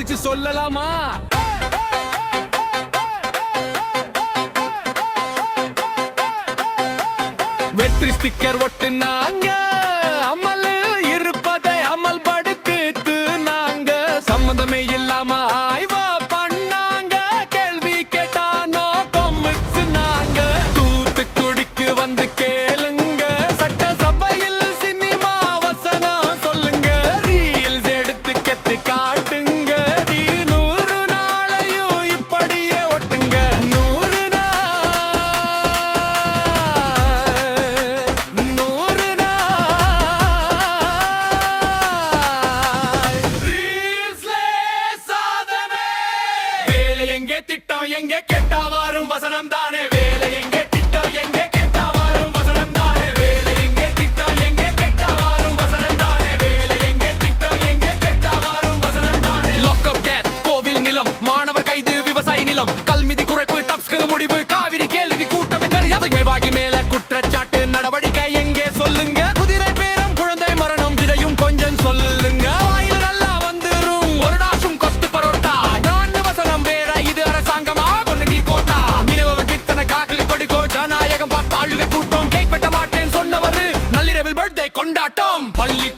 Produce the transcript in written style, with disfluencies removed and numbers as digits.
அடிச்சு சொல்லலாமா? வெற்றி ஸ்டிக்கர் ஒட்டுனாங்க, அமல் இருப்பதை அமல் படுத்து நாங்க. சம்மந்தமே இல்லாம ஆய்வா பண்ணாங்க, கேள்வி கேட்டானோ கொம்மிச்சு நாங்க. தூத்துக்குடிக்கு வந்து கேளுங்க, சட்டசபையில் சினிமா வசனம் சொல்லுங்க. ரீல்ஸ் எடுத்து கெத்து காட்டுங்க, 100 நாளையும் இப்படியே ஒட்டுங்க. 100 எங்கே திட்டம் எங்கே கெட்டா வரும் வசனம் தானே. வேலை எங்கே திட்டம் எங்கே கெட்டா வரும் வசனம் தானே. வேலை எங்கே திட்டம் எங்கே கெட்டா வரும் வசனம் தானே. வேலை எங்கே திட்டம் எங்கே கெட்டா வரும் வசனம் தானே. லாக்அப் கேட், கோவில் நிலம், மாணவர் கைது, விவசாய நிலம், கல்மிதி குறைப்பு, டப்ஸ்க்கு முடிவு, காவிரி கேள்வி கூட்டம் மேவாகி மேல குற்றச்சாட்டு நடவடிக்கை எங்கே சொல்லுங்க. குதிரை பேரம், குழந்தை மரணம், இதையும் கொஞ்சம் சொல்லுங்க. வாயில நல்லா வந்துரும் ஒரு நாசும் கொஸ்து பரோட்டா. நான் வசனம் வேற, இது அரசாங்கமா கொண்டு கோட்டா. மினவ கித்தன காக்கலி கொடிக்கோ ஜனநாயகம் பார்த்து ஆளுகை கூட்டம். கேக் வெட்ட மாட்டேன் சொன்னவரு நள்ளிரவில் பர்த்டே கொண்டாட்டம். பள்ளி